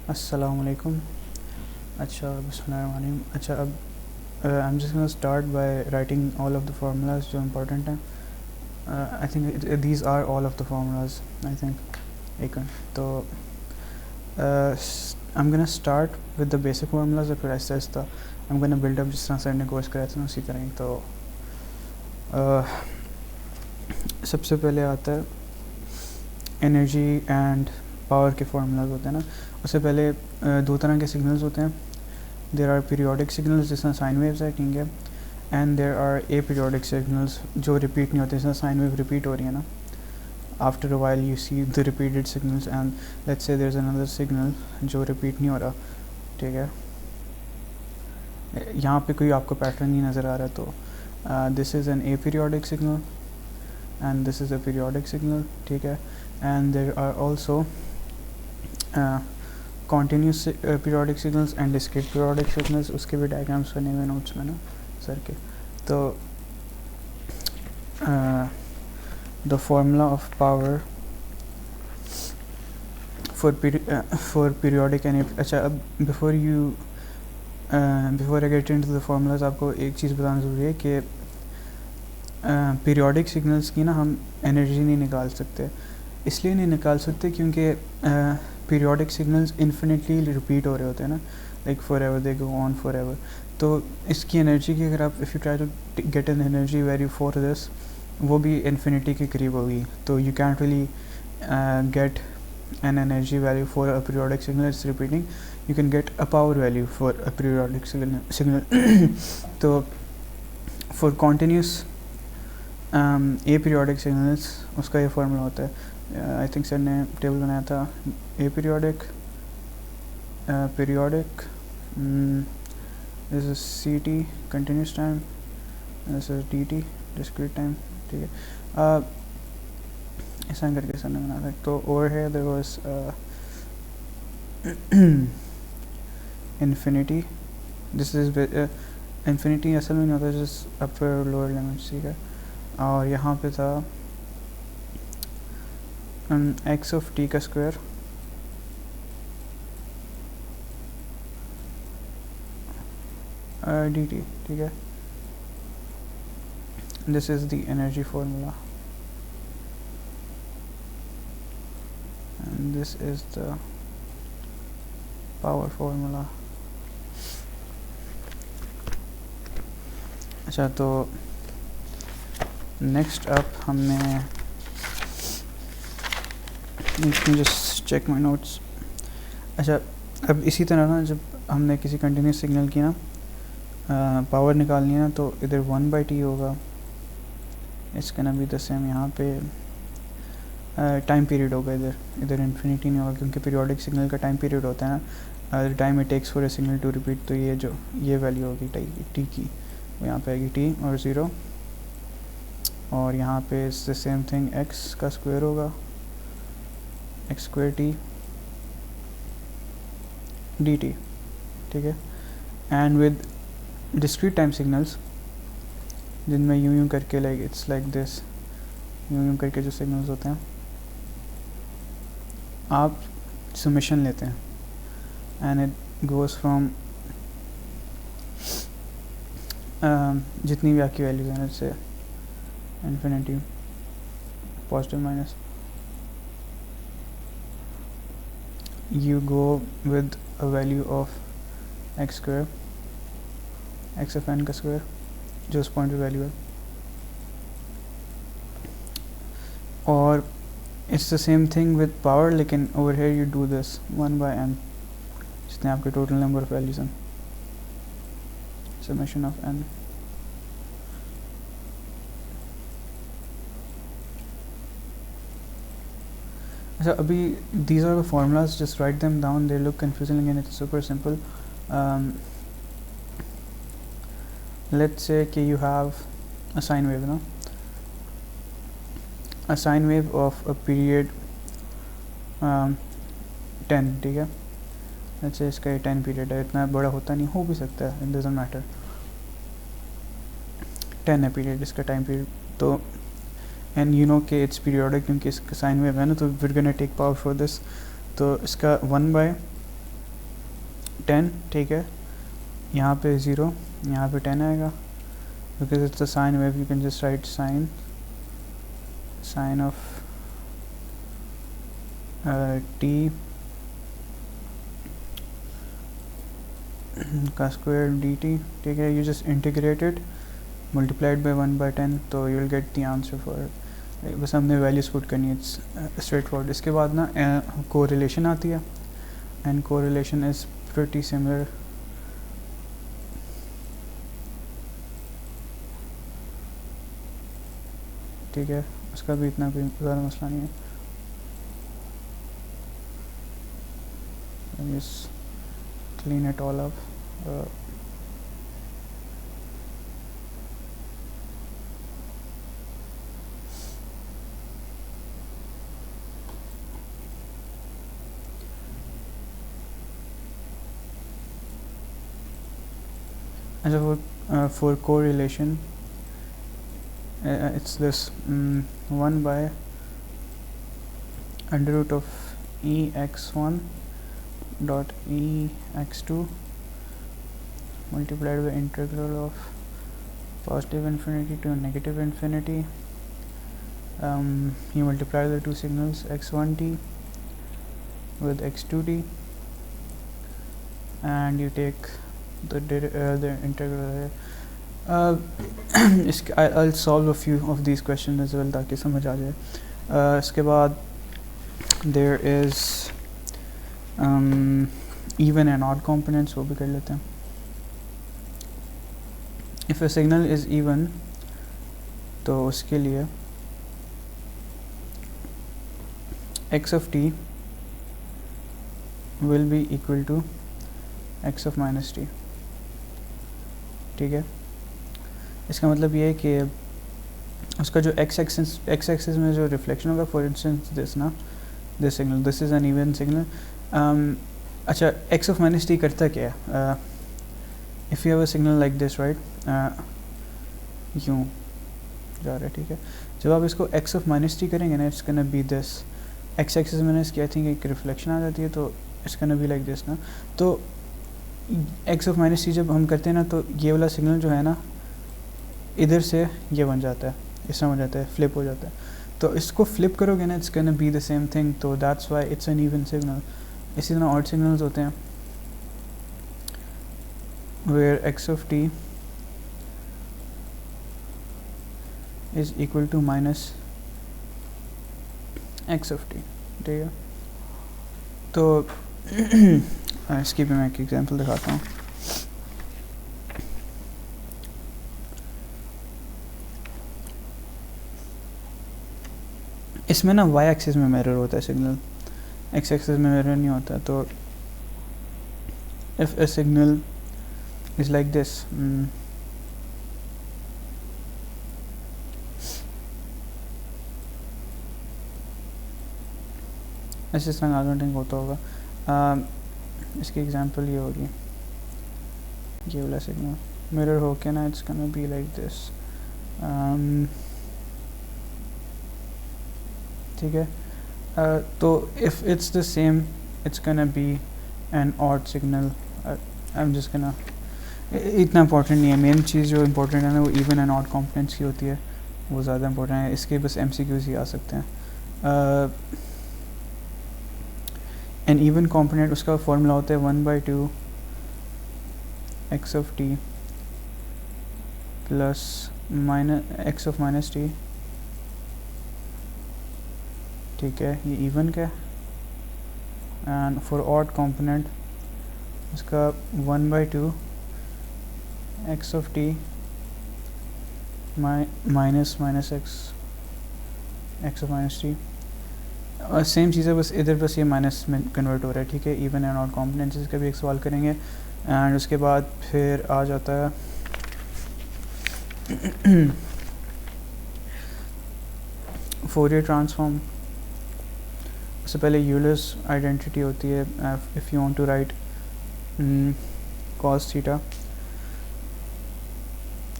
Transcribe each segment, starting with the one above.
अस्सलाम वालेकुम। अच्छा, बिस्मिल्लाहिर्रहमानिर्रहीम। अच्छा, अब I am just gonna start by writing all of the formulas जो इम्पोर्टेंट हैं। I think these are all of the formulas. I think एक मिनट। तो I am gonna start with the basic formulas और फिर आहिस्ता आहिस्ता I am gonna build up, जिस तरह सर ने कोर्स कराया था उसी तरह ही। तो सबसे पहले आता है एनर्जी एंड पावर के फार्मूलाज होते हैं ना। उससे पहले दो तरह के सिग्नल्स होते हैं। देर आर पीरियोडिक सिग्नल्स जिसमें साइन वेव्स है, ठीक है, and there are aperiodic signals जो रिपीट नहीं होते, जिसमें साइन वेव रिपीट हो रही है ना। After a while you see the repeated signals and let's say there is another signal जो रिपीट नहीं हो रहा, ठीक है। यहाँ पे कोई आपको पैटर्न नहीं नज़र आ रहा, तो this is an aperiodic signal and this is a periodic signal, ठीक है। And there are also continuous periodic signals and discrete periodic signals. उसके भी डायग्राम्स बने हुए नोट्स में ना सर के। तो the formula of power for periodic and अच्छा, अब before I get into the formulas आपको एक चीज़ बताना ज़रूरी है कि पीरियोडिक सिग्नल्स की ना हम एनर्जी नहीं निकाल सकते। इसलिए नहीं निकाल सकते क्योंकि पीरियोडिक सिग्नल्स इन्फिनिटली रिपीट हो रहे होते हैं ना, like forever they go on forever. तो इसकी एनर्जी की अगर आप if you try to get an energy value for this, वो भी इन्फिनिटी के करीब होगी। तो you can't really get an energy value for a periodic signal it's repeating. You can get a power value for a periodic signal. तो for continuous aperiodic signals उसका ये formula होता है। आई थिंक सर ने table बनाया था। aperiodic periodic this is CT continuous time, this is DT discrete time, ठीक है। ऐसा करके सर ने बना था। तो over here there was infinity, this is infinity असल में नहीं होता, जस्ट अपर लोअर लिमिट, ठीक है। और यहाँ पे था एक्स ऑफ टी का स्क्वायर डी टी, ठीक है। This is the energy formula and this is the power formula. अच्छा, तो नेक्स्ट अप हमने जस्ट चेक माई नोट्स। अच्छा, अब इसी तरह ना जब हमने किसी कंटिन्यूस सिग्नल की ना पावर निकालनी है ना, तो इधर 1/t होगा, इसका ना भी द सेम यहाँ पे टाइम पीरियड होगा। इधर इन्फिनिटी नहीं होगा क्योंकि पीरियोडिक सिग्नल का टाइम पीरियड होता है ना, time it takes for a signal to repeat. तो ये वैल्यू होगी टी की, वो यहाँ पे आएगी टी और 0, और यहाँ पे it's the same thing, x का स्क्वायर होगा, x square T D T, ठीक है। And with discrete time signals जिनमें यूं करके लाइक इट्स लाइक दिस, यूं करके जो सिग्नल्स होते हैं, आप समेशन लेते हैं एंड इट गोज़ फ्रॉम जितनी भी आपकी वैल्यूज हैं से infinity, positive minus, you go with a value of x square, x of n का स्क्वायर जो उस पॉइंट पे वैल्यू है, और it's the same thing with power, लेकिन over here you do this 1/n जितने आपके टोटल नंबर ऑफ वैल्यूज हैं, समेशन ऑफ n। अच्छा, अभी these are the formulas, just write them down, they look confusing again, it's super simple. Let's say कि you have a sine wave ना, a sine wave of a period 10, ठीक है। let's say इसका 10 period है, इतना बड़ा होता नहीं, हो भी सकता है, it doesn't matter, 10 है पीरियड इसका टाइम पीरियड। तो एंड यू नो कि इट्स पीरियोडिक क्योंकि इसका साइन वेव है ना, तो we're gonna take power for this. तो इसका 1/n 10, ठीक है, यहाँ पे 0, यहाँ पे 10 आएगा, because it's a sine wave, you can just write sine of t का स्क्वायर dt, ठीक है, you just integrated multiplied by 1/10, तो you will get the answer for, बस हमने वैल्यूज पुट करनी है, इट्स स्ट्रेट फॉरवर्ड। इसके बाद ना कोरिलेशन आती है, and correlation is pretty similar, ठीक है, उसका भी इतना कोई ज़्यादा मसला नहीं है। Just clean it all up. For correlation, it's this 1 by under root of ex1 dot ex2 multiplied by integral of positive infinity to negative infinity. You multiply the two signals x1t with x2t, and you take the integral here. I'll solve a few of these questions as well ताकि समझ आ जाए. इसके बाद there is even and odd components, वो भी कर लेते हैं. If a signal is even, तो उसके लिए x of t will be equal to x of minus t. ठीक है, इसका मतलब ये है कि उसका जो x axis में जो रिफ्लेक्शन होगा, for instance this signal, this is N even signal. अच्छा, x of minus t करता क्या है? If you have a signal like this, right, यूँ जा रहा है, ठीक है, जब आप इसको x of minus t करेंगे ना, it's gonna be this. x axis में इसकी आई थिंक एक रिफ्लेक्शन आ जाती है, तो it's gonna be like this ना. तो x of minus t जब हम करते हैं ना, तो ये वाला सिग्नल जो है ना, इधर से ये बन जाता है, इस तरह बन जाता है, फ्लिप हो जाता है. तो इसको फ्लिप करोगे ना, it's gonna be the same thing, तो that's why it's an even signal. इसी तरह ऑड सिग्नल्स होते हैं where x of t is equal to minus x of t, ठीक है. तो इसकी भी मैं एक एग्जांपल दिखाता हूँ. इसमें ना y एक्सिस में मिरर होता है सिग्नल, x एक्सिस में मिरर नहीं होता. तो if a signal is like this, ऐसे इस तरह आर्गुमेंटिंग होता होगा. इसकी एग्जांपल ये होगी, ये वाला सिग्नल मिरर हो के ना, it's gonna be like this, ठीक है. तो if it's the same, it's gonna be an odd signal. I am just gonna, इतना इंपॉर्टेंट नहीं है. मेन चीज़ जो इम्पोर्टेंट है ना, वो इवन एंड ऑड कॉम्पोनेंट्स की होती है, वो ज़्यादा इंपॉर्टेंट है. इसके बस MCQs ही आ सकते हैं. एन इवन कॉम्पोनेंट, उसका फॉर्मूला होता है 1/2 x of t plus x of minus t, ठीक है, ये इवन का. एंड फॉर ऑड कॉम्पोनेंट उसका 1/2 x of t minus x of minus t. और सेम चीज़ है, बस इधर बस ये माइनस में कन्वर्ट हो रहा है, ठीक है. इवन एंड ऑड कॉम्पोनेंट्स, इसका भी एक सवाल करेंगे. एंड उसके बाद फिर आ जाता है फोरियर ट्रांसफॉर्म. उससे पहले यूलर्स आइडेंटिटी होती है. If you want to write cos theta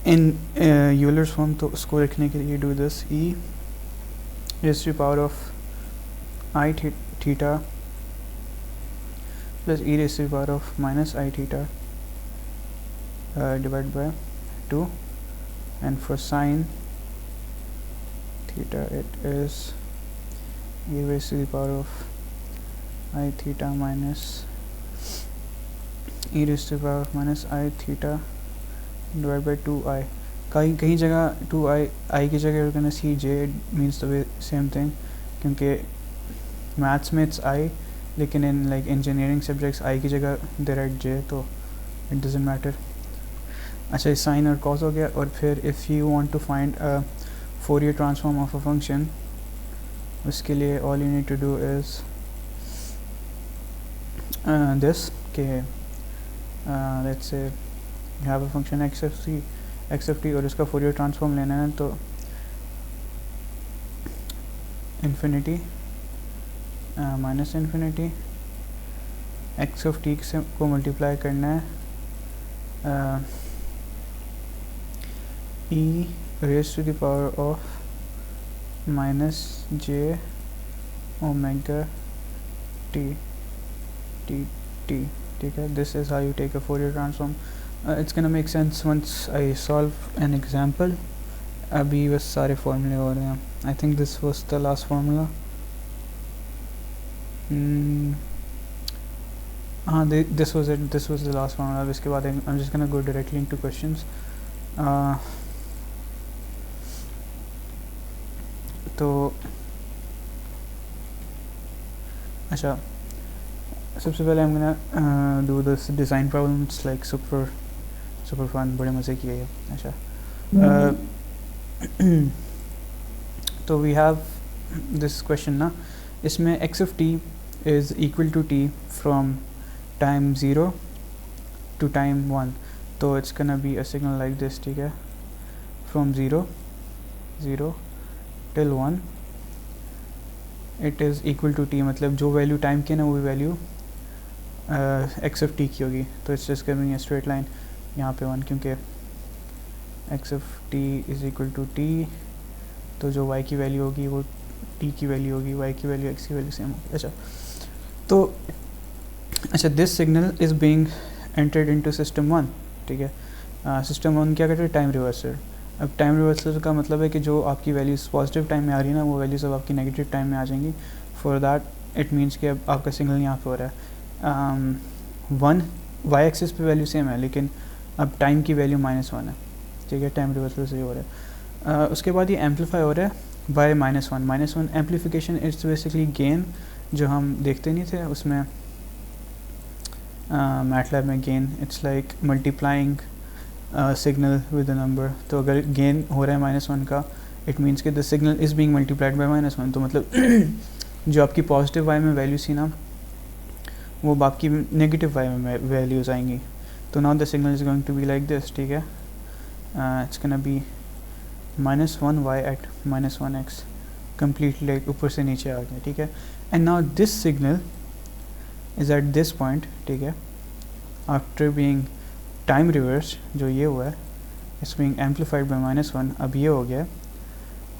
in Euler's form, तो उसको लिखने के लिए do this, e raised to the power of I theta plus e raised to the power of minus I theta divided by 2, and for sine theta it is e raised to the power of I theta minus e raised to the power of minus I theta divided by 2i. कहीं जगह 2i की जगह you're gonna see j means the same thing, क्योंकि maths में it's i, लेकिन in like engineering subjects i की जगह they write j, तो it doesn't matter. अच्छा, साइन और कॉस हो गया. और फिर if you want to find a Fourier transform of a function, उसके लिए all you need to do is this, कि let's say you have a function x of t और इसका Fourier transform लेना है, तो infinity minus infinity x of t से को मल्टीप्लाई करना है e raised to the power of minus j omega t. ठीक है, this is how you take a Fourier transform. It's gonna make sense once I solve an example. अभी बस सारे फॉर्मूले हो रहे हैं. I think this was the last formula. This was it. This was the last formula. अब इसके बाद I'm just gonna go directly into questions. तो अच्छा, सबसे पहले I'm gonna do this design problem. It's like super fun, बड़े मज़े की है ये. अच्छा, तो we have this question ना, इसमें x of t is equal to t from time 0 to time 1, तो it's gonna be a signal like this. ठीक है, from 0 till 1 it is equal to t, मतलब जो वैल्यू टाइम की है ना वो वैल्यू x of t की होगी. तो it's just giving a straight line यहाँ पे 1, क्योंकि x of t is equal to t, तो जो y की वैल्यू होगी वो t की वैल्यू होगी, y की वैल्यू x की वैल्यू सेम होगी. अच्छा, तो अच्छा, this signal is being entered into system 1. ठीक है, सिस्टम 1 क्या करते हैं, टाइम रिवर्सल. अब टाइम रिवर्सल का मतलब है कि जो आपकी वैल्यूज़ पॉजिटिव टाइम में आ रही है ना, वो वैल्यूज़ अब आपकी नेगेटिव टाइम में आ जाएंगी. फॉर दैट इट मीन्स कि अब आपका सिग्नल यहाँ पे हो रहा है 1, वाई एक्सिस पे वैल्यू सेम है, लेकिन अब टाइम की वैल्यू -1 है. ठीक है, टाइम रिवर्सल से हो रहा है. उसके बाद ये एम्पलीफाई हो रहा है by -1. Amplification it's basically gain, जो हम देखते नहीं थे उसमें मैटलैब में gain, it's like multiplying signal with a number. तो अगर गेन हो रहा है -1 का, इट मीन्स कि the signal is being multiplied by -1. तो मतलब जो आपकी पॉजिटिव वाई में वैल्यू थी ना, वो आपकी नेगेटिव वाई में वैल्यूज़ आएंगी. तो now the signal is going to be like this. ठीक है, it's gonna be -1y at -1x, completely like ऊपर से नीचे आ गया. ठीक है, and now this signal is at this point. ठीक है, आफ्टर बीइंग टाइम रिवर्स, जो ये हुआ है, इट्स बीइंग एम्पलीफाइड बाय -1. अब ये हो गया,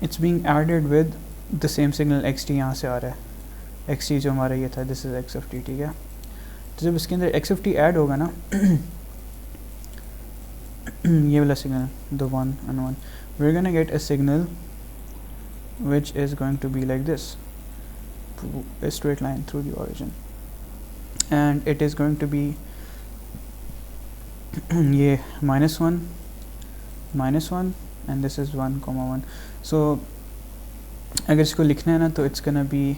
it's being added with the same signal xt. यहाँ से आ रहा है xt, जो हमारा ये था, this is x of t. ठीक है, तो जब इसके अंदर x of t ऐड होगा ना ये वाला signal, the 1 and 1, we're gonna get a signal which is going to be like this, a straight line through the origin, and it is going to be ये -1 and this is 1,1. so अगर इसको लिखना है ना, तो it's गonna B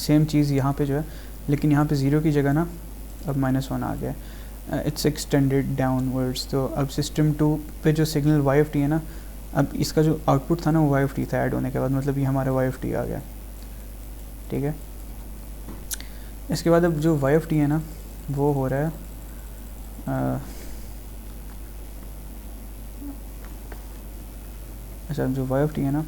same चीज़ यहाँ पे जो है, लेकिन यहाँ पे 0 की जगह ना अब -1 आ गया. It's extended downwards. तो अब सिस्टम 2 पे जो सिग्नल y of t है ना, अब इसका जो आउटपुट था ना वो y of t था ऐड होने के बाद, मतलब ये हमारा y of t आ गया. ठीक है, इसके बाद अब जो y of t है ना, वो हो रहा है अच्छा, जो y of t है ना,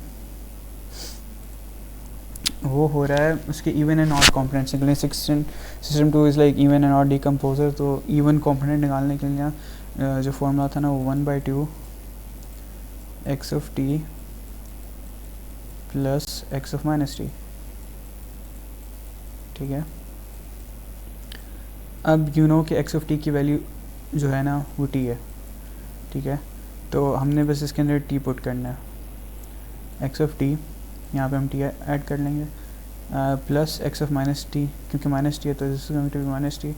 वो हो रहा है उसके इवन एंड ऑड कॉम्पोनेंट्स निकलने. System 2 is like even and odd decomposer. तो इवन कॉम्पोनेंट निकालने के लिए जो फॉर्मूला था ना, वो 1/2 x of t plus x of -t. ठीक है, अब यू नो कि एक्स ऑफ टी की वैल्यू जो है ना वो टी है, ठीक है। तो हमने बस इसके अंदर टी पुट करना है, एक्स ऑफ टी, यहाँ पे हम टी ऐड कर लेंगे, plus x of minus t, क्योंकि माइनस टी है तो this is going to be minus t.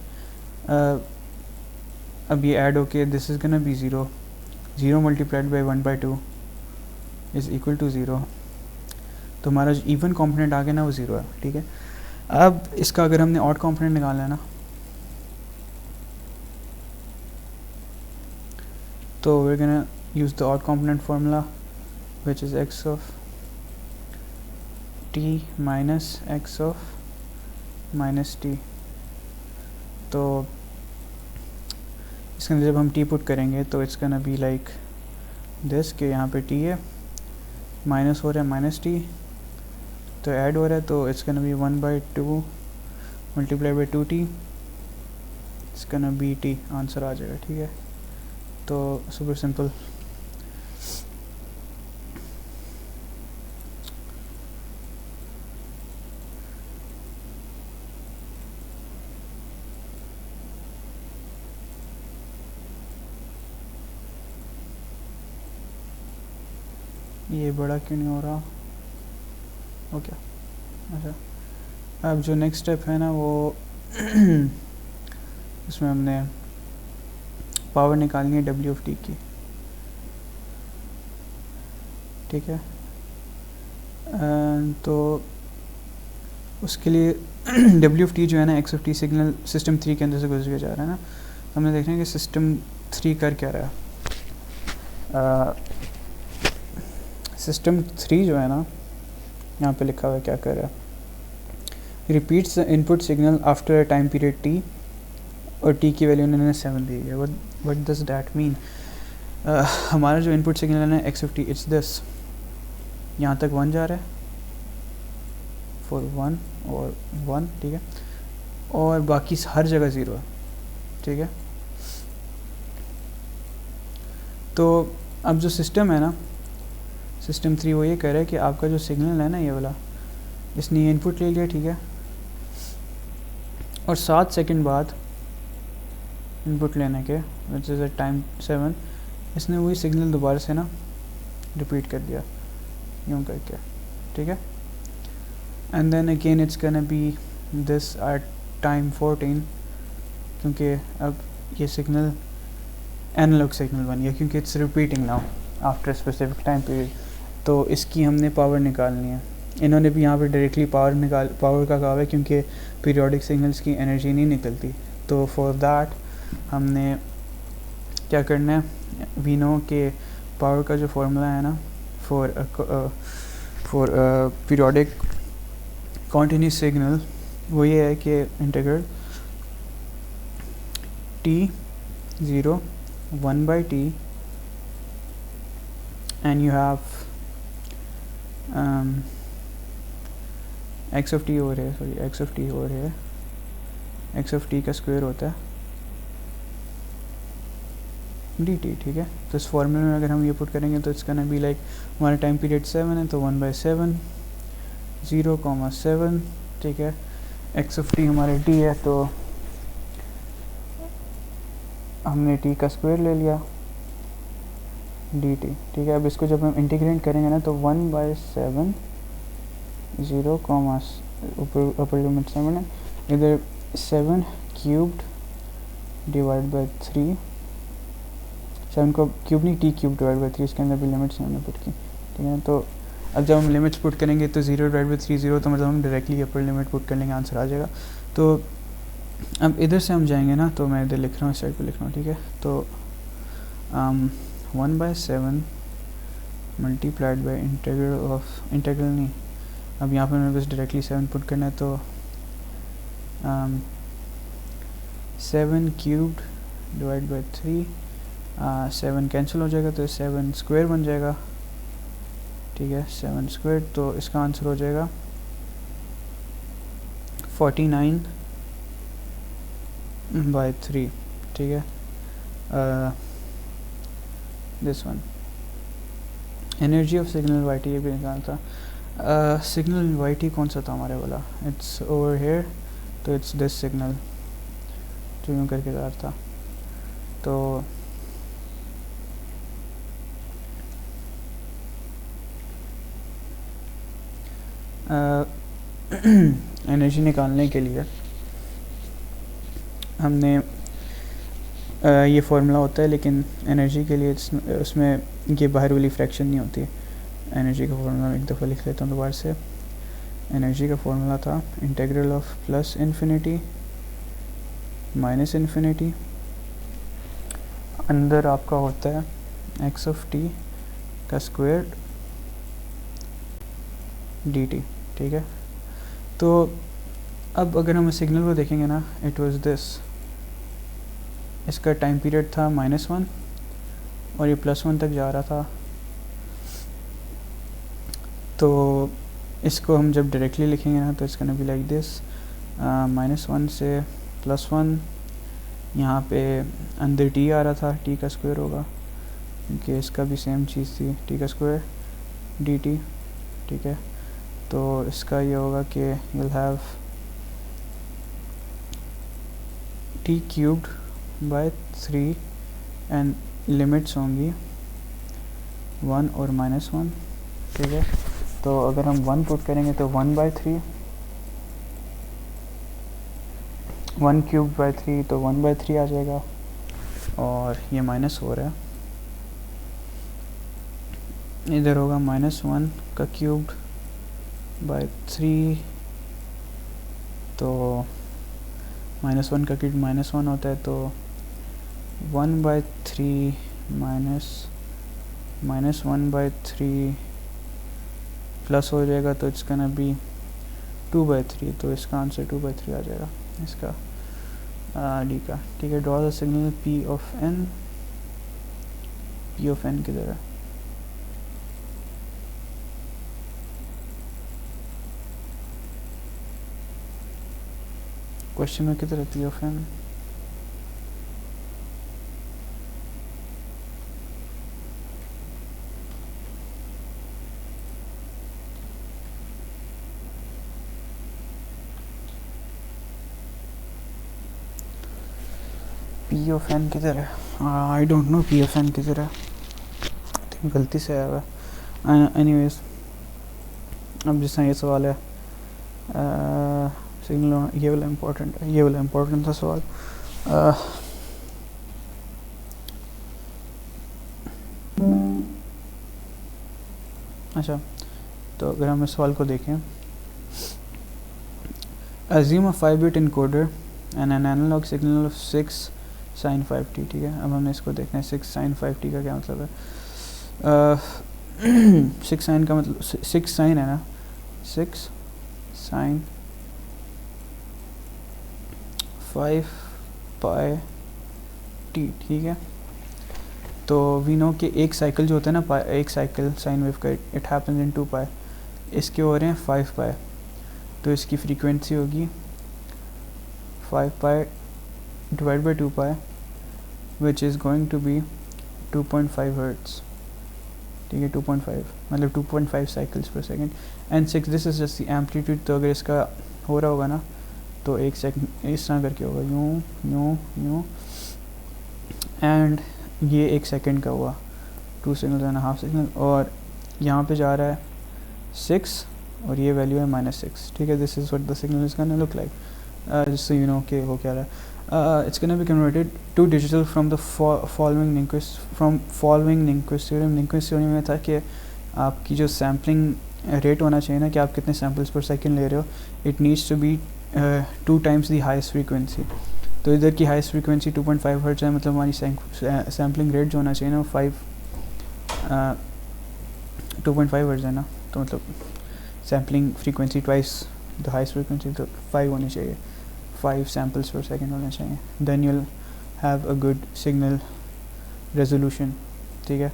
अब ये ऐड होके this is gonna be zero, zero multiplied by 1/2 is equal to zero. तो हमारा जो इवन कॉम्पोनेंट आ गया ना वो ज़ीरो है, ठीक है। अब इसका अगर हमने ऑड कॉम्पोनेंट निकालना है ना, तो we're gonna use the odd component formula, which is x of t minus x of minus t। तो इसके अंदर जब हम t पुट करेंगे तो it's gonna be like this, कि यहाँ पे t है, माइनस हो रहा है माइनस t, तो ऐड हो रहा है, तो it's gonna be 1/2 multiplied by 2t, it's gonna be t, answer आ जाएगा, ठीक है। तो सुपर सिंपल। ये बड़ा क्यों नहीं हो रहा? ओके, अच्छा। अब जो नेक्स्ट स्टेप है ना वो इसमें हमने पावर निकालनी है डब्ल्यू ऑफ टी की, ठीक है। तो उसके लिए डब्ल्यू ऑफ टी जो है ना x of T signal system 3 के अंदर से गुजर के जा रहा है ना, हमने देखना है कि सिस्टम 3 कर क्या रहा है। सिस्टम 3 जो है ना यहाँ पे लिखा हुआ है क्या कर रहा है, repeats the input signal after a time period T, और टी की वैल्यू उन्होंने 7 दी है। What does that mean? हमारा जो इनपुट सिग्नल है ना x of T, it's this, यहाँ तक 1 जा रहा है फॉर 1 और 1, ठीक है, और बाकी हर जगह 0 है, ठीक है। तो अब जो सिस्टम है ना, सिस्टम 3 वो ये कह रहा है कि आपका जो सिग्नल है ना ये वाला, इसने ये इनपुट ले लिया, ठीक है, और 7 सेकंड बाद इनपुट लेने के विच इज़ एट टाइम 7, इसने वही सिग्नल दोबारा से ना रिपीट कर दिया यूँ करके, ठीक है। And then again it's gonna be this at time 14, क्योंकि अब ये सिग्नल एनालॉग सिग्नल बन गया, क्योंकि it's repeating now after specific time period. तो इसकी हमने पावर निकालनी है। इन्होंने भी यहाँ पे डायरेक्टली पावर का कहा है, क्योंकि पीरियोडिक सिग्नल्स की एनर्जी नहीं निकलती। तो फॉर दैट हमने क्या करना है, वी नो के पावर का जो फॉर्मूला है ना फॉर पीरियोडिक कॉन्टिन्यूस सिग्नल, वो ये है कि integral t0 1/t and you have x of t over here, sorry x of t over here, x of t का स्क्वायर होता है dt, ठीक है। तो इस फॉर्मूले में अगर हम ये पुट करेंगे तो इसका ना भी लाइक हमारा टाइम पीरियड 7 है, तो 1/7 0,7, ठीक है। x of t हमारे t है, तो हमने t का स्क्वायर ले लिया dt, ठीक है। अब इसको जब हम इंटीग्रेट करेंगे ना तो 1/7 0, ऊपर लिमिट 7 है, इधर 7 क्यूब्ड डिवाइड बाई 3, 7 को क्यूब नहीं t क्यूब डिवाइड बाई 3, इसके अंदर भी लिमिट्स हमने पुट की, ठीक है। तो अब जब हम लिमिट्स पुट करेंगे तो 0 डिवाइड बाई 3 0, तो मतलब हम डायरेक्टली अपर लिमिट पुट कर लेंगे, आंसर आ जाएगा। तो अब इधर से हम जाएंगे ना, तो मैं इधर लिख रहा हूँ, इस साइड पे लिख रहा हूँ, ठीक है। तो 1/7 मल्टीप्लाइड बाई इंटीग्रल नहीं, अब यहाँ पर मैं बस डायरेक्टली 7 पुट करना है, तो 7 क्यूब्ड डिवाइड बाई 3, 7 कैंसिल हो जाएगा, तो 7 स्क्वायर बन जाएगा, ठीक है, 7 स्क्वायर। तो इसका आंसर हो जाएगा 49/3, ठीक है। This one energy of signal y t, ये भी निकालना था। सिग्नल वाई टी कौन सा था हमारे वाला, इट्स ओवर हेयर, तो इट्स दिस सिग्नल, जो यूँ करके जा रहा था। तो एनर्जी निकालने के लिए हमने ये फार्मूला होता है, लेकिन एनर्जी के लिए उसमें ये बाहर वाली फ्रैक्शन नहीं होती। एनर्जी का फार्मूला एक दफ़ा लिख लेता हूँ दोबारा से। एनर्जी का फार्मूला था integral of plus infinity minus infinity, अंदर आपका होता है एक्स ऑफ टी का स्क्वायर डी टी, ठीक है। तो अब अगर हम सिग्नल को देखेंगे ना, इट वाज दिस, इसका टाइम पीरियड था -1 और ये +1 तक जा रहा था। तो इसको हम जब डायरेक्टली लिखेंगे ना तो इसका बी लाइक दिस, -1 से +1, यहाँ पे अंदर टी आ रहा था, टी का स्क्वायर होगा क्योंकि इसका भी सेम चीज़ थी, टी का स्क्वायर डी टी, ठीक है। तो इसका ये होगा कि you'll have t cubed by 3 and limits होंगी 1 और -1, ठीक है। तो अगर हम 1 पुट करेंगे तो 1/3, 1 क्यूब बाई 3 तो 1/3 आ जाएगा, और ये माइनस हो रहा है, इधर होगा -1 का क्यूब्ड बाई 3, तो -1 का क्यूब -1 होता है, तो 1/3 माइनस 1/3 प्लस हो जाएगा, तो इट्स गोना बी 2/3, तो इसका आंसर 2/3 आ जाएगा इसका डी का, ठीक है। Draw the signal p of n, p of n किधर है? क्वेश्चन में किधर है p of n? P of n किधर है? I don't know p of n किधर है, गलती से आया हुआ है। एनीवेज, अब जिस तरह ये सवाल है, सिग्नल, ये वाला इम्पोर्टेंट है, ये वाला इम्पोर्टेंट था सवाल। अच्छा, तो अगर हम इस सवाल को देखें, assume a 5-bit encoder and an analog signal of 6 sin 5t, ठीक है। अब हमने इसको देखना है 6 sin 5t का क्या मतलब है। 6 sin का मतलब 6 sin है ना, 6 sin 5 pi t, ठीक है। तो वी नो कि एक साइकिल जो होता है ना, एक साइकिल साइन वेव का, इट हैपन्स इन 2 पाई, इसके हो रहे हैं 5 पाई, तो इसकी फ्रीक्वेंसी होगी 5 pi divide by 2 pi, which is going to be 2.5 hertz, ठीक है। 2.5 मतलब 2.5 cycles per second, and 6 this is just the amplitude. तो अगर इसका हो रहा होगा ना, तो एक सेकंड इस तरह करके होगा, यूँ यूँ यूँ, एंड ये 1 सेकंड का हुआ, 2 सिग्नल एंड हाफ सिग्नल, और यहाँ पे जा रहा है 6 और ये वैल्यू है -6, ठीक है। This is what the signal is gonna look like, जिससे यू नो के हो क्या रहा है। It's gonna be converted to digital from the following Nyquist theorem. Nyquist theorem में था कि आपकी जो सैम्पलिंग रेट होना चाहिए ना, कि आप कितने सैम्पल्स पर सेकेंड ले रहे हो, it needs to be 2 times the highest frequency. तो इधर की हाईएस्ट फ्रीक्वेंसी 2.5 हर्ट्ज है, मतलब हमारी सैम्पलिंग रेट जो होना चाहिए ना 2.5 हर्ट्ज है ना, तो मतलब sampling frequency twice the highest frequency, तो 5 होनी चाहिए, 5 सैम्पल्स पर सेकेंड होने चाहिए, then you'll have a good signal resolution, ठीक है।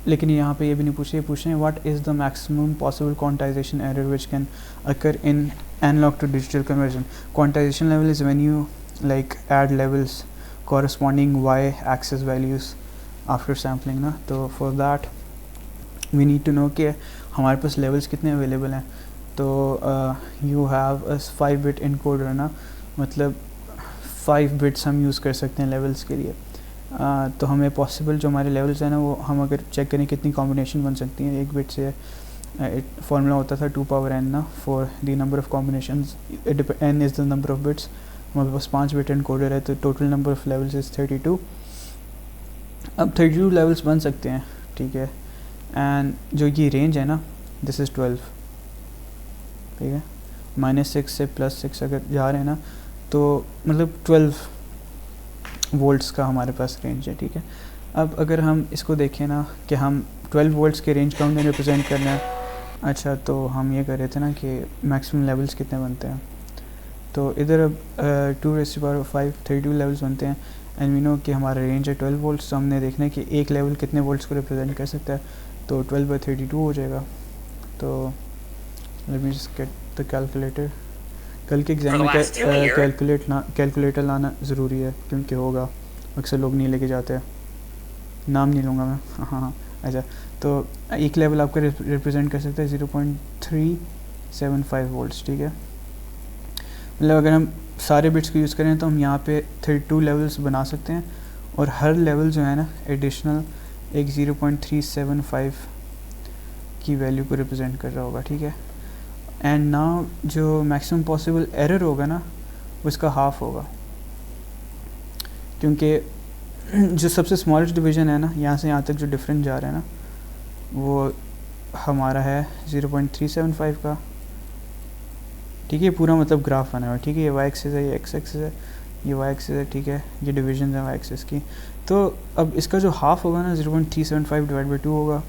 लेकिन यहाँ पे ये भी नहीं पूछ रहे हैं what is the maximum possible quantization error which can occur in analog to digital conversion. Quantization level is when you like add levels corresponding y-axis values after sampling ना। तो for that we need to know कि हमारे पास levels कितने available हैं। तो you have a 5-bit encoder ना, मतलब 5 bits हम यूज़ कर सकते हैं लेवल्स के लिए। तो हमें पॉसिबल जो हमारे लेवल्स हैं ना, वो हम अगर चेक करें कितनी कॉम्बिनेशन बन सकती हैं एक बिट से, फार्मूला होता था 2 पावर n ना for the number of combinations, n is the number of bits. हमारे पास 5 बिट एनकोडर है तो total number of levels is 32। अब 32 लेवल्स बन सकते हैं, ठीक है। एंड जो ये रेंज है ना, दिस इज़ 12, ठीक है। -6 से +6 अगर जा रहे हैं ना, तो मतलब 12 वोल्ट्स का हमारे पास रेंज है, ठीक है। अब अगर हम इसको देखें ना कि हम 12 वोल्ट्स के रेंज को हमने रिप्रेजेंट करना है, अच्छा तो हम ये कर रहे थे ना कि मैक्सिमम लेवल्स कितने बनते हैं, तो इधर अब 2⁵ 32 लेवल्स बनते हैं। एंड वी नो कि हमारा रेंज है 12 वोल्ट्स, तो हमने देखना है कि एक लेवल कितने वोल्ट्स को रिप्रेजेंट कर सकता है, तो 12/32 हो जाएगा। तो let me just get the calculator. कल के एग्ज़ाम में कैलकुलेटर लाना ज़रूरी है, क्योंकि होगा, अक्सर लोग नहीं लेके जाते हैं, नाम नहीं लूँगा मैं। हाँ, अच्छा, तो एक लेवल आपका रिप्रेजेंट कर सकता है 0.375 वोल्ट्स, ठीक है। मतलब अगर हम सारे बिट्स को यूज़ करें तो हम यहाँ पे 32 लेवल्स बना सकते हैं, और हर लेवल जो है ना एडिशनल एक 0.375 की वैल्यू को रिप्रेजेंट कर रहा होगा, ठीक है। एंड नाउ जो मैक्सिमम पॉसिबल एरर होगा ना, उसका हाफ होगा, क्योंकि जो सबसे स्मॉलेस्ट डिवीज़न है ना, यहाँ से यहाँ तक जो डिफरेंस जा रहा है ना, वो हमारा है 0.375 का, ठीक है। पूरा मतलब ग्राफ बना हुआ है, ठीक है। ये वाई एक्सिस है, ये एक्स एक्सिस है, ये वाई एक्सिस है, ठीक है। ये डिवीजन है वाई एक्सिस की। तो अब इसका जो हाफ होगा ना 0.375 डिवाइड बाई 2 होगा,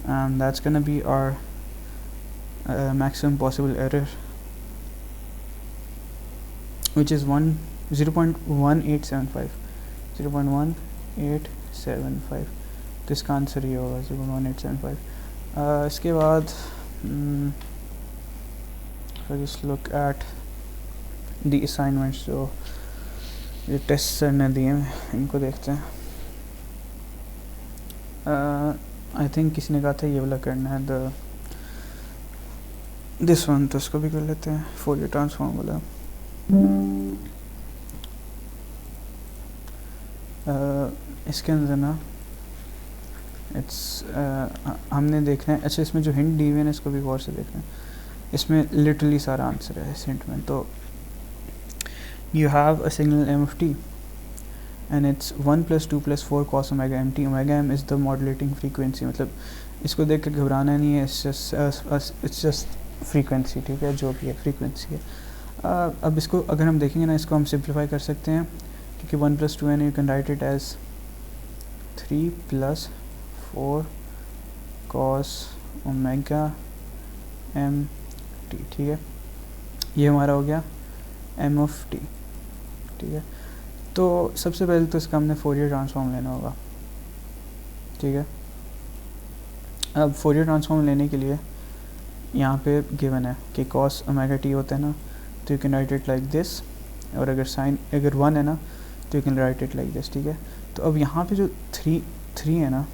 and that's gonna be our maximum possible error, which is 0.1875 0.1875। तो इसका आंसर ये होगा 0.1875। इसके बाद just look at the assignments जो ये टेस्ट सर ने दिए हैं, इनको देखते हैं। आई थिंक किसी ने कहा था ये वाला करना है, दिस वन, तो इसको भी कर लेते हैं, फोरियर ट्रांसफॉर्म वाला। इसके अंदर ना हमने देखना है, अच्छा इसमें जो हिंट दी हुई है ना, इसको भी गौर से देखना है। इसमें लिटरली सारा आंसर है इस हिंट में। तो you have a signal m of t and it's 1 + 2 + 4 cos omega mt। omega m is the modulating frequency, मतलब इसको देख कर घबराना नहीं है, it's just frequency, ठीक है, जो भी है frequency है। अब इसको अगर हम देखेंगे ना, इसको हम सिंप्लीफाई कर सकते हैं, क्योंकि 1 + 2 and you can write it as 3 + 4 cos omega m, ठीक है। ये हमारा हो गया m of t, ठीक है। तो सबसे पहले तो इसका हमने फोरियर ट्रांसफॉर्म लेना होगा, ठीक है। अब फोरियर ट्रांसफॉर्म लेने के लिए यहाँ पे गिवन है कि cos ओमेगा t होता है ना, तो you can write it like this, और अगर साइन अगर 1 है ना, तो you can write it like this, ठीक है। तो अब यहाँ पे जो 3 है ना,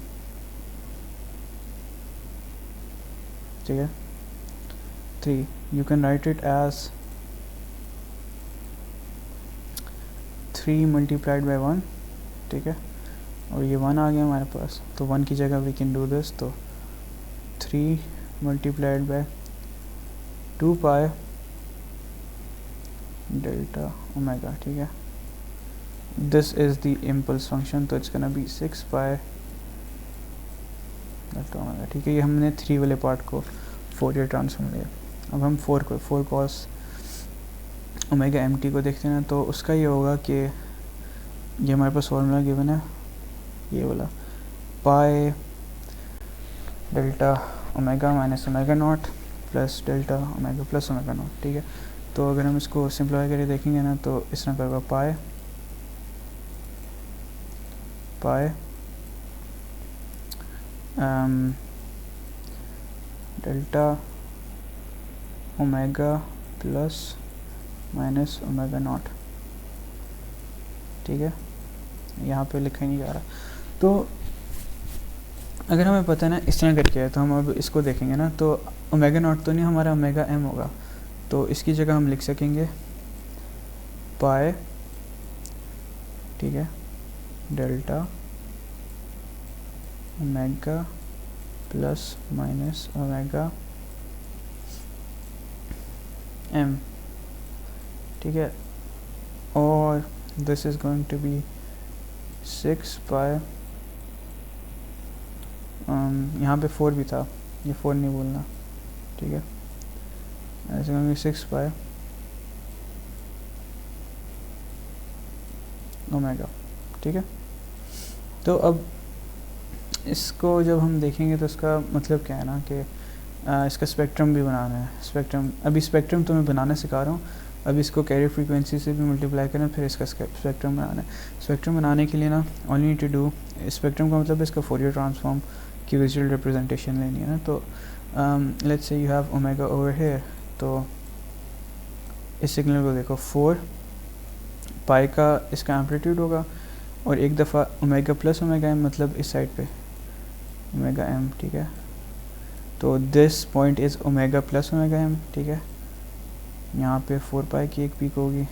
ठीक है, 3 you can write it as 3 multiplied by 1, ठीक है। और ये 1 आ गया हमारे पास, तो 1 की जगह we can do this, तो 3 multiplied by 2 pi delta omega, ठीक है। this is the impulse function, तो it's gonna be 6 pi delta omega, ठीक है। ये हमने 3 वाले पार्ट को फोरियर ट्रांसफॉर्म लिया। अब हम 4 cos ओमेगा mt को देखते हैं ना, तो उसका ये होगा कि ये हमारे पास फॉर्मूला गिवन है, ये वाला पाई delta omega minus omega naught plus delta omega plus omega naught, ठीक है। तो अगर हम इसको सिंप्लीफाई करके देखेंगे ना, तो इस तरह का होगा पाई delta omega plus minus omega naught, ठीक है। यहाँ पे लिखा ही नहीं जा रहा। तो अगर हमें पता है ना इस तरह करके है, तो हम अब इसको देखेंगे ना, तो ओमेगा नॉट तो नहीं, हमारा ओमेगा m होगा, तो इसकी जगह हम लिख सकेंगे पाई ठीक है, delta omega plus minus omega m, ठीक है, और this is going to be 6 pi, यहाँ पे 4 भी था, ये 4 नहीं बोलना, ठीक है, ऐसे होंगे 6 पाई ओमेगा, ठीक है। तो अब इसको जब हम देखेंगे तो इसका मतलब क्या है ना कि इसका स्पेक्ट्रम भी बनाना है। स्पेक्ट्रम, अभी स्पेक्ट्रम तो मैं बनाना सिखा रहा हूँ, अभी इसको कैरियर फ्रीक्वेंसी से भी मल्टीप्लाई करना, फिर इसका स्पेक्ट्रम बनाना है। स्पेक्ट्रम बनाने के लिए ना only need to do, spectrum का मतलब इसका फोरियर ट्रांसफॉर्म की विजुअल रिप्रेजेंटेशन लेनी है ना। तो let's say you have omega over here, तो इस सिग्नल को देखो 4 पाई का इसका एम्पलीट्यूड होगा, और एक दफ़ा ओमेगा प्लस ओमेगा एम, मतलब इस साइड पे ओमेगा एम, ठीक है। तो this point is omega plus omega m, ठीक है। यहाँ पे 4 पाई की एक पीक होगी,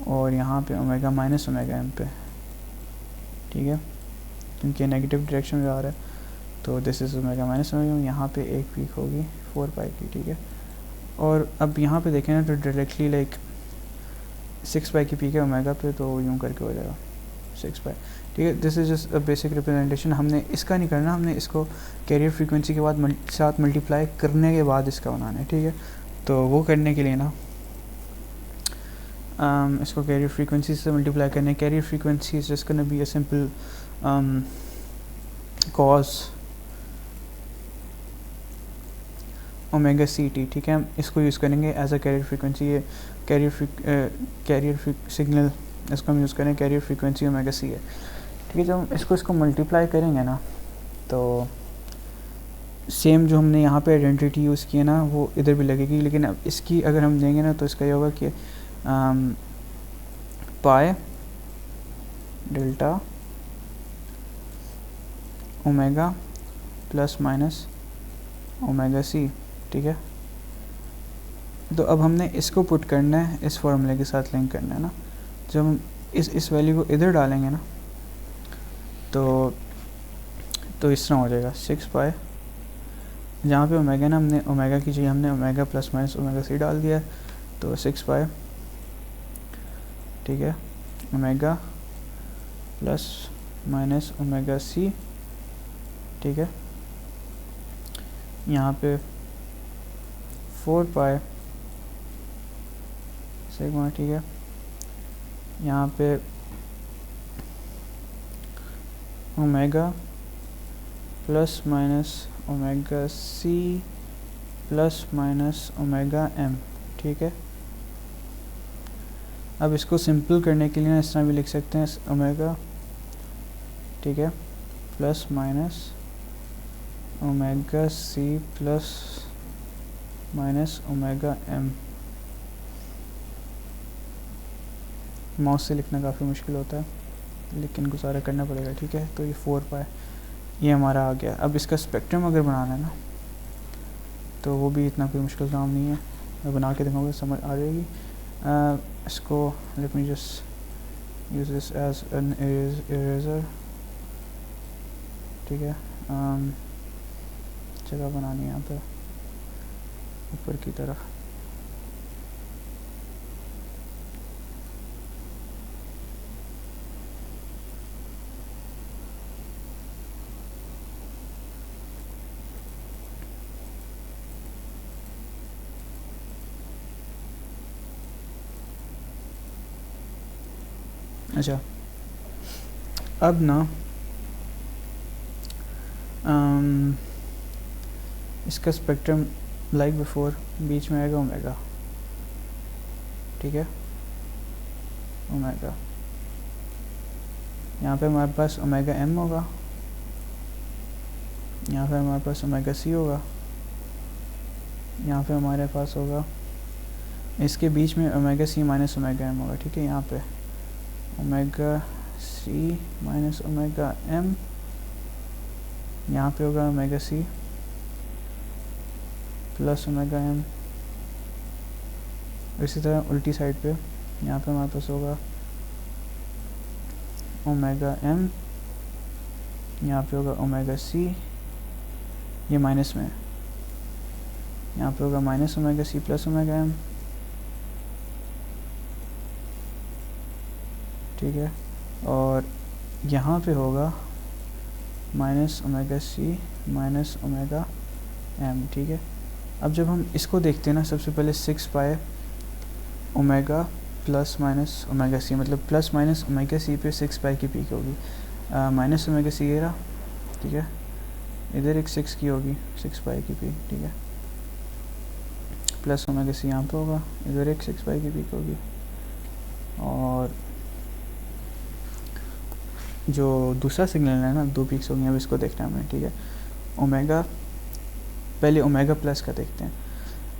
और यहाँ पे ओमेगा माइनस ओमेगा एम पे, ठीक है, क्योंकि नेगेटिव डायरेक्शन में जा रहा है, तो this is omega minus omega M. यहाँ पे एक पीक होगी 4 पाई की, ठीक है। और अब यहाँ पे देखें ना तो डायरेक्टली लाइक 6 पाई की पीक है ओमेगा पे, तो यूँ करके हो जाएगा 6 पाई, ठीक है। This is just a basic representation. हमने इसका नहीं करना, हमने इसको कैरियर फ्रीक्वेंसी के बाद साथ मल्टीप्लाई करने के बाद इसका बनाना है, ठीक है। तो वो करने के लिए ना इसको कैरियर फ्रीक्वेंसी से मल्टीप्लाई करने, carrier frequency is just gonna be a simple cos omega c t, ठीक है। हम इसको यूज़ करेंगे एज अ कैरियर फ्रीक्वेंसी, ये कैरियर सिग्नल इसको हम यूज़ करें, कैरियर फ्रीक्वेंसी ओमेगा सी है, ठीक है। जब हम इसको मल्टीप्लाई करेंगे ना, तो सेम जो हमने यहाँ पे आइडेंटिटी यूज़ की है ना, वो इधर भी लगेगी, लेकिन अब इसकी अगर हम देंगे ना, तो इसका ये होगा कि pi delta omega plus minus omega c, ठीक है। तो अब हमने इसको पुट करना है, इस फॉर्मूले के साथ लिंक करना है ना। जब हम इस वैल्यू को इधर डालेंगे ना, तो इस तरह हो जाएगा 6 पाई, जहाँ पे ओमेगा ना, हमने ओमेगा की जगह हमने omega plus minus omega c डाल दिया, तो 6 पाई, ठीक है, omega plus minus omega c, ठीक है। यहाँ पे 4 पाई सिग्मा, ठीक है। यहाँ पे ओमेगा प्लस माइनस ओमेगा सी प्लस माइनस ओमेगा एम, ठीक है। अब इसको सिंपल करने के लिए ना इस तरह भी लिख सकते हैं, ओमेगा, ठीक है, प्लस माइनस ओमेगा सी plus minus omega m. Mouse से लिखना काफ़ी मुश्किल होता है, लेकिन गुजारा करना पड़ेगा, ठीक है। तो ये 4 पाई ये हमारा आ गया। अब इसका स्पेक्ट्रम अगर बनाना है ना, तो वो भी इतना कोई मुश्किल काम नहीं है, मैं बना के दिखाऊंगा, समझ आ जाएगी। इसको let me just use this as an eraser, ठीक है। जगह बनानी है यहाँ पे ऊपर की तरफ, अच्छा। अब ना इसका स्पेक्ट्रम लाइक बिफोर बीच में आएगा ओमेगा, ठीक है, ओमेगा। यहाँ पे हमारे पास ओमेगा एम होगा, यहाँ पे हमारे पास ओमेगा सी होगा, यहाँ पे हमारे पास होगा, इसके बीच में omega c minus omega m होगा, ठीक है। यहाँ पे omega c minus omega M, यहाँ पे होगा ओमेगा सी प्लस ओमेगा एम। इसी तरह उल्टी साइड पे यहाँ पे हमारे पास होगा ओमेगा एम, यहाँ पे होगा ओमेगा सी, ये माइनस में है, यहाँ पे होगा माइनस ओमेगा सी प्लस ओमेगा एम, ठीक है, और यहाँ पे होगा minus omega c minus omega m, ठीक है। अब जब हम इसको देखते हैं ना, सबसे पहले 6 pi omega plus minus omega c, मतलब प्लस माइनस ओमेगा सी पे 6 पाई की पीक होगी, माइनस ओमेगा सी ये रहा, ठीक है, इधर एक 6 की होगी, 6 पाई की पीक, ठीक है, प्लस ओमेगा सी यहाँ पे होगा, इधर एक 6 पाई की पीक होगी, और जो दूसरा सिग्नल है ना, 2 पीक्स होंगी, अब इसको देखना है हमें, ठीक है। ओमेगा, पहले ओमेगा प्लस का देखते हैं,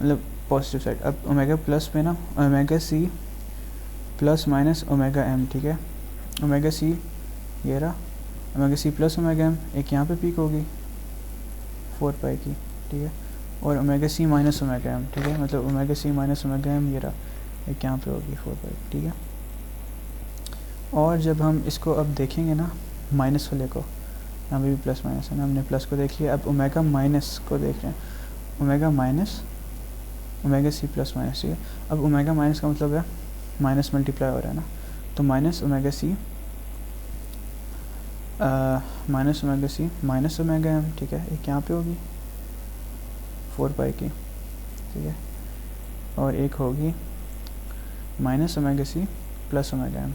मतलब पॉजिटिव साइड। अब ओमेगा प्लस पे ना ओमेगा सी प्लस माइनस ओमेगा एम, ठीक है, ओमेगा सी ये रहा, ओमेगा सी प्लस ओमेगा एम, एक यहाँ पे पीक होगी 4 पाई की, ठीक है, और omega c minus omega m, ठीक है, मतलब omega c minus omega m ये रहा, एक यहाँ पे होगी 4 पाई, ठीक है। और जब हम इसको अब देखेंगे ना माइनस वाले को, यहाँ पे भी प्लस माइनस है ना, हमने प्लस को देख लिया, अब ओमेगा माइनस को देख रहे हैं, ओमेगा माइनस ओमेगा सी प्लस माइनस, ठीक है। अब ओमेगा माइनस का मतलब है माइनस मल्टीप्लाई हो रहा है ना, तो minus omega c minus omega m, ठीक है, एक यहाँ पे होगी 4 पाई की, ठीक है, और एक होगी माइनस ओमेगा सी प्लस ओमेगा एम,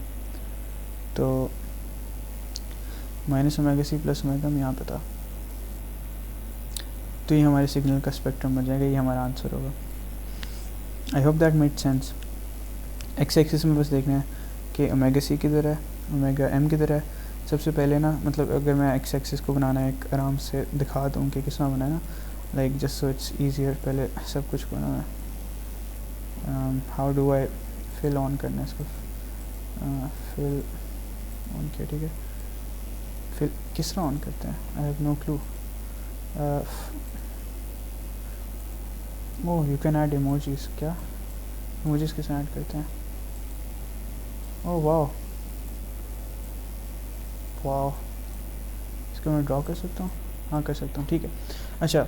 तो माइनस ओमेगा सी प्लस ओमेगा एम यहाँ पे था, तो ये हमारे सिग्नल का स्पेक्ट्रम बन जाएगा, ये हमारा आंसर होगा। I hope that made sense. X axis में बस देखना है कि ओमेगा सी किधर है, ओमेगा एम किधर है। सबसे पहले ना, मतलब अगर मैं एक्स एक्सिस को बनाना है एक आराम से दिखा दूँ कि किस तरह बनाना, like just so it's easier, पहले सब कुछ बनाना है। How do I fill on करना है इसको, फिल ऑन किया, ठीक है, फिल किस तरह ऑन करते हैं, I have no clue. Oh you can add emojis, क्या इमोजीज किस ऐड करते हैं, ओह वाह वाह, इसको मैं ड्रॉ कर सकता हूँ, हाँ कर सकता हूँ, ठीक है। अच्छा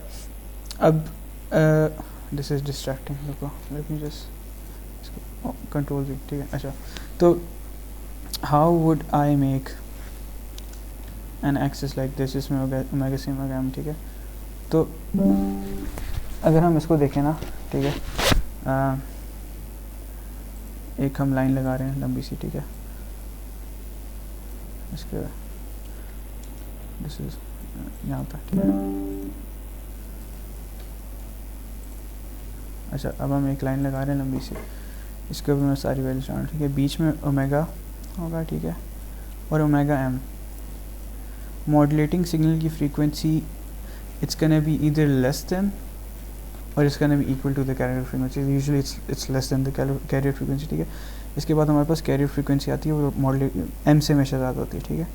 अब दिस इज़ डिस्ट्रैक्टिंग, देखो लेट मी जस्ट इसको कंट्रोल भी, ठीक है। अच्छा तो how would I make an axis like this, इसमें ओमेगा सी ओमेगा एम, ठीक है। तो अगर हम इसको देखें ना, ठीक है, एक हम लाइन लगा रहे हैं लंबी सी, ठीक है, इसके दिस इज यहाँ पर, ठीक है। अच्छा अब हम एक लाइन लगा रहे हैं लंबी सी, इसके ऊपर मैं सारी वैल्यूज डालूँ, ठीक है, बीच में ओमेगा होगा, ठीक है, और ओमेगा एम। मॉड्यूलेटिंग सिग्नल की फ्रीक्वेंसी इट्स कैन बी इधर लेस देन और it's can be equal to the carrier frequency, usually it's less than the carrier frequency, ठीक है। इसके बाद हमारे पास कैरियर फ्रीक्वेंसी आती है, वो मॉड्यूलेट एम से हमेशा ज़्यादा होती है, ठीक है।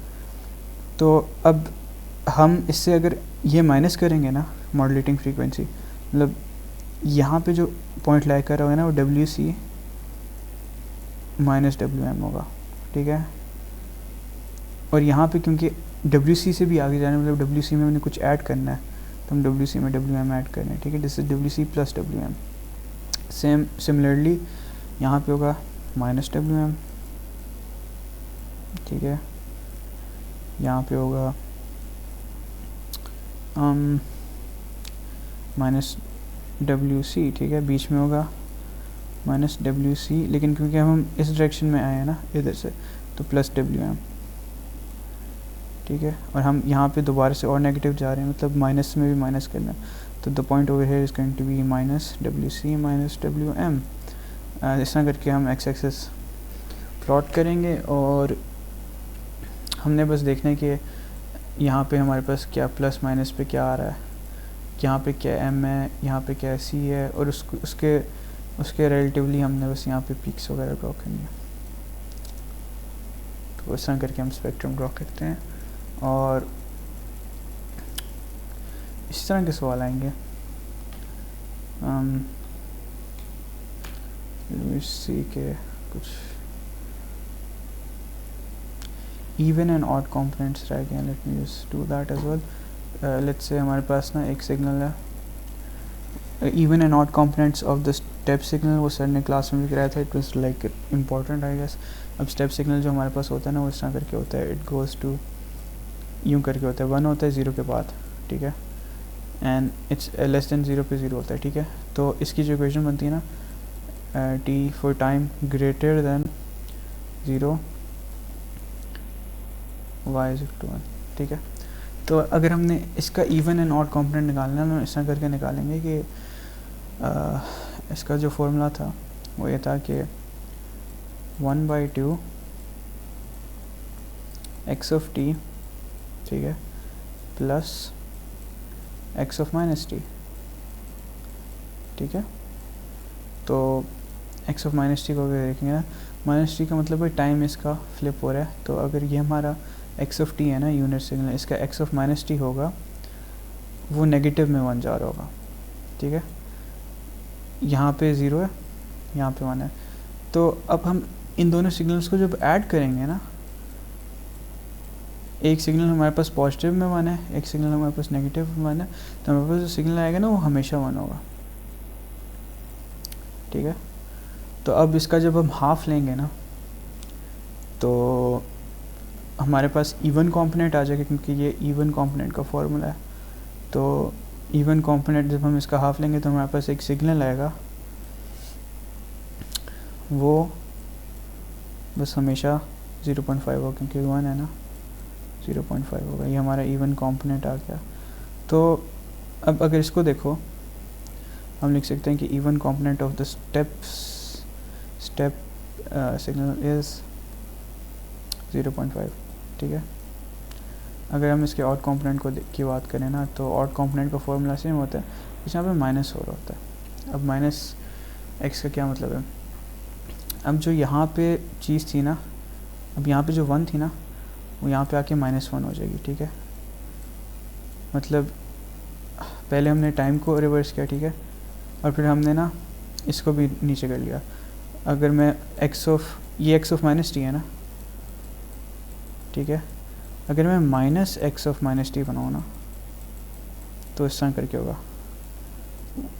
तो अब हम इससे अगर ये माइनस करेंगे ना मॉड्यूलेटिंग फ्रीक्वेंसी, मतलब यहाँ पे जो पॉइंट लाई कर रहा होगा ना, वो W C minus W M होगा, ठीक है। और यहाँ पे क्योंकि डब्ल्यू सी से भी आगे जाने, मतलब डब्ल्यू सी में मैंने कुछ ऐड करना है, तो हम डब्ल्यू सी में डब्ल्यू एम ऐड कर रहे हैं, ठीक है, this is W C plus W M. Similarly यहाँ पे होगा माइनस डब्ल्यू एम, ठीक है, यहाँ पे होगा माइनस डब्ल्यू सी, ठीक है, बीच में होगा माइनस डब्ल्यू सी, लेकिन क्योंकि हम इस डायरेक्शन में आए हैं ना इधर से, तो प्लस डब्ल्यू एम, ठीक है। और हम यहाँ पे दोबारा से और नेगेटिव जा रहे हैं, मतलब माइनस में भी माइनस करना है, तो the point over here is going to be minus W C minus W M. इस तरह करके हम एक्स एक्सिस प्लॉट करेंगे, और हमने बस देखना है कि यहाँ पे हमारे पास क्या प्लस माइनस पे क्या आ रहा है, यहाँ पे क्या एम है, यहाँ पे क्या सी है, और उसके रिलेटिवली हमने बस यहाँ पे पीक्स वगैरह ड्रॉ करनी है। तो इस तरह करके हम स्पेक्ट्रम ड्रॉ करते हैं, और इस तरह के सवाल आएंगे। सी के कुछ इवन एंड ऑड कंपोनेंट्स रह गए. Let me just do that as well. Let's say हमारे पास ना एक सिग्नल है, even and odd components of the step signal. वो सर ने क्लास में भी कराया था. It was like important I guess. अब स्टेप सिग्नल जो हमारे पास होता है ना, वो इस तरह करके होता है. इट गोज़ टू यूँ करके होता है. 1 होता है 0 के बाद, ठीक है, एंड इट्स लेस देन 0 पे 0 होता है, ठीक है. तो इसकी जो इक्वेशन बनती है ना, t for time greater than 0 y is equal to 1, ठीक है. तो अगर हमने इसका इवन एंड ऑड कंपोनेंट निकालना है, हम इस तरह करके निकालेंगे कि इसका जो फॉर्मूला था वो ये था कि 1/2 x ऑफ t, ठीक है, plus x of minus t, ठीक है. तो x ऑफ माइनस टी को अगर देखेंगे ना, माइनस टी का मतलब भाई टाइम इसका फ्लिप हो रहा है. तो अगर ये हमारा x ऑफ t है ना यूनिट सिग्नल, इसका x ऑफ माइनस टी होगा, वो नेगेटिव में 1 जा रहा होगा, ठीक है. यहाँ पे 0 है, यहाँ पे 1 है. तो अब हम इन दोनों सिग्नल्स को जब ऐड करेंगे ना, एक सिग्नल हमारे पास पॉजिटिव में 1 है, एक सिग्नल हमारे पास नेगेटिव में 1 है, तो हमारे पास जो सिग्नल आएगा ना वो हमेशा 1 होगा, ठीक है. तो अब इसका जब हम हाफ लेंगे ना, तो हमारे पास इवन कंपोनेंट आ जाएगा, क्योंकि ये इवन कंपोनेंट का फॉर्मूला है. तो इवन कंपोनेंट जब हम इसका हाफ लेंगे तो हमारे पास एक सिग्नल आएगा, वो बस हमेशा 0.5 होगा, क्योंकि 1 है ना, 0.5 होगा. ये हमारा इवन कंपोनेंट आ गया. तो अब अगर इसको देखो, हम लिख सकते हैं कि even component of the step signal is 0.5, ठीक है. अगर हम इसके ऑड कंपोनेंट की बात करें ना, तो ऑड कंपोनेंट का फॉर्मूला सेम होता है, इस यहाँ पे माइनस हो रहा होता है. अब माइनस एक्स का क्या मतलब है, अब जो यहाँ पे चीज़ थी ना, अब यहाँ पे जो 1 थी ना, वो यहाँ पे आके -1 हो जाएगी, ठीक है. मतलब पहले हमने टाइम को रिवर्स किया, ठीक है, और फिर हमने ना इसको भी नीचे कर लिया. अगर मैं ये x ऑफ माइनस टी है ना, ठीक है, अगर मैं minus x of minus T बनाऊँ ना, तो इस तरह करके होगा.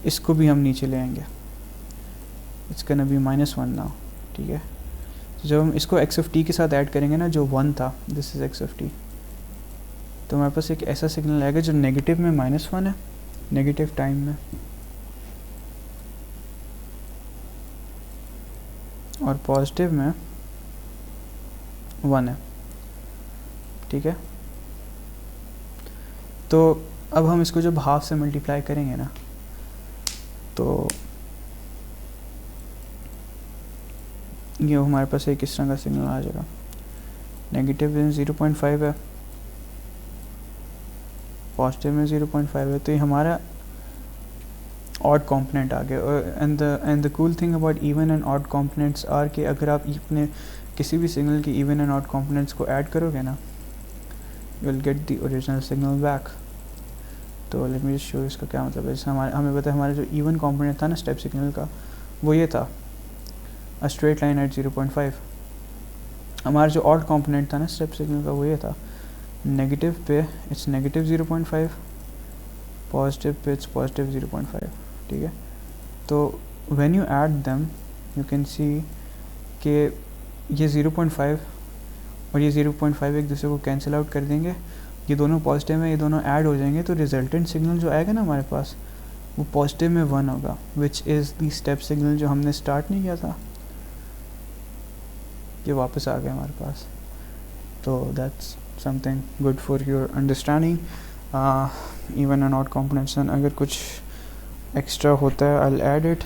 इसको भी हम नीचे ले आएंगे, इट्स कैन बी -1 नाउ, ठीक है. जब हम इसको x ऑफ टी के साथ ऐड करेंगे ना, जो 1 था, this is x of T, तो हमारे पास एक ऐसा सिग्नल आएगा जो नेगेटिव में -1 है, नेगेटिव टाइम में, और पॉजिटिव में 1 है, ठीक है. तो अब हम इसको जब हाफ से मल्टीप्लाई करेंगे ना, तो ये हमारे पास एक इस तरह का सिग्नल आ जाएगा. नेगेटिव में 0.5 है, पॉजिटिव में 0.5 है, तो ये हमारा ऑड कंपोनेंट आ गया. And the cool thing about even and odd components are कि अगर आप अपने किसी भी सिग्नल की इवन एंड ऑड कंपोनेंट्स को ऐड करोगे ना, you will get the original signal back. तो लेट मी जस्ट शो इसका क्या मतलब है. जैसे हमें पता है हमारा जो इवन कंपोनेंट था ना स्टेप सिग्नल का, वो ये था, अ स्ट्रेट लाइन एट 0.5. हमारा जो ऑड कंपोनेंट था ना स्टेप सिग्नल का, वो ये था, नेगेटिव पे it's negative 0.5, positive pay it's positive 0.5, ठीक है. तो when you add them you can see कि ये 0.5 और ये 0.5 एक दूसरे को कैंसिल आउट कर देंगे. ये दोनों पॉजिटिव में, ये दोनों ऐड हो जाएंगे, तो रिजल्टेंट सिग्नल जो आएगा ना हमारे पास, वो पॉजिटिव में 1 होगा, which is the step signal जो हमने स्टार्ट नहीं किया था, ये वापस आ गया हमारे पास. तो that's something good for your understanding even and odd components. अगर कुछ एक्स्ट्रा होता है आई विल ऐड इट,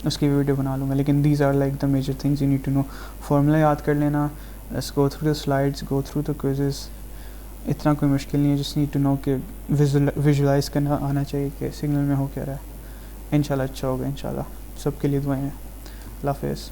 उसकी वीडियो बना लूँगा. लेकिन these are like the major things you need to know. Formula याद कर लेना, let's go through the slides, go through the quizzes. इतना कोई मुश्किल नहीं है, जस्ट नीड टू नो कि विजुलाइज करना आना चाहिए कि सिग्नल में हो क्या रहा है. इंशाल्लाह अच्छा होगा, इंशाल्लाह. सबके लिए दुआएं हैं. अल्लाह हाफ़िज़.